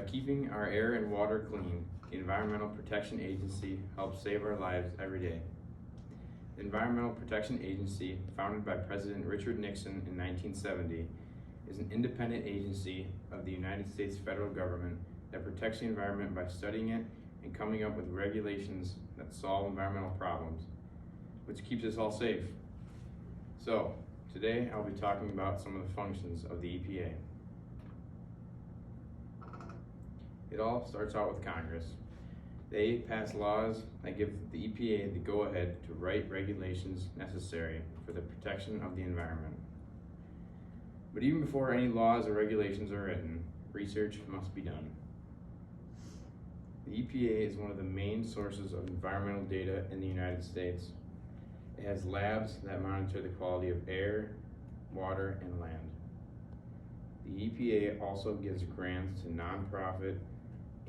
keeping our air and water clean, the Environmental Protection Agency helps save our lives every day. The Environmental Protection Agency, founded by President Richard Nixon in 1970, is an independent agency of the United States federal government that protects the environment by studying it and coming up with regulations that solve environmental problems, which keeps us all safe. So, today I'll be talking about some of the functions of the EPA. It all starts out with Congress. They pass laws that give the EPA the go-ahead to write regulations necessary for the protection of the environment. But even before any laws or regulations are written, research must be done. The EPA is one of the main sources of environmental data in the United States. It has labs that monitor the quality of air, water, and land. The EPA also gives grants to nonprofit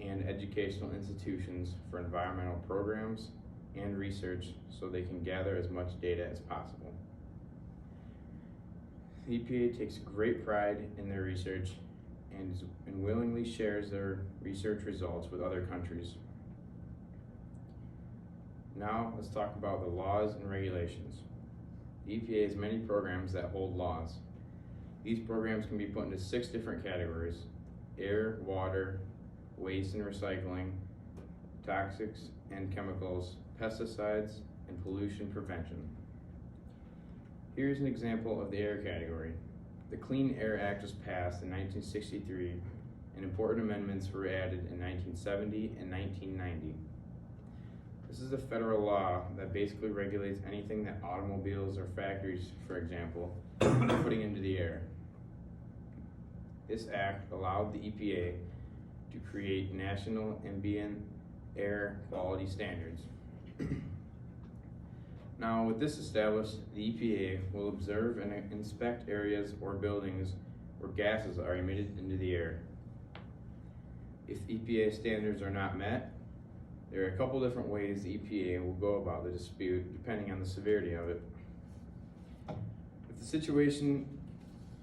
and educational institutions for environmental programs and research so they can gather as much data as possible. The EPA takes great pride in their research and willingly shares their research results with other countries. Now let's talk about the laws and regulations. The EPA has many programs that hold laws. These programs can be put into 6 different categories: air, water, waste and recycling, toxics and chemicals, pesticides, and pollution prevention. Here's an example of the air category. The Clean Air Act was passed in 1963, and important amendments were added in 1970 and 1990. This is a federal law that basically regulates anything that automobiles or factories, for example, are putting into the air. This act allowed the EPA to create national ambient air quality standards. Now, with this established, the EPA will observe and inspect areas or buildings where gases are emitted into the air. If EPA standards are not met, there are a couple different ways the EPA will go about the dispute depending on the severity of it. If the situation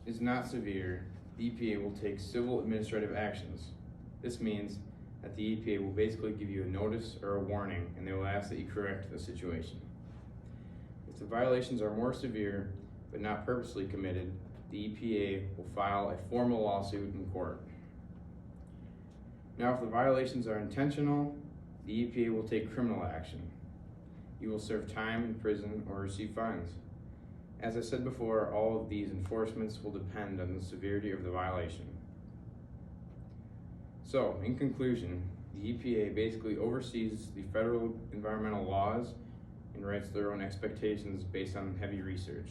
is not severe, the EPA will take civil administrative actions. This means that the EPA will basically give you a notice or a warning, and they will ask that you correct the situation. If the violations are more severe but not purposely committed, the EPA will file a formal lawsuit in court. Now, if the violations are intentional, the EPA will take criminal action. You will serve time in prison or receive fines. As I said before, all of these enforcements will depend on the severity of the violation. So, in conclusion, the EPA basically oversees the federal environmental laws and writes their own expectations based on heavy research.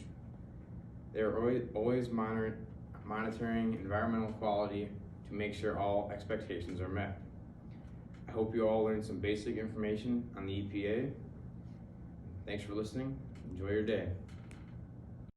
They are always monitoring environmental quality to make sure all expectations are met. I hope you all learned some basic information on the EPA. Thanks for listening. Enjoy your day.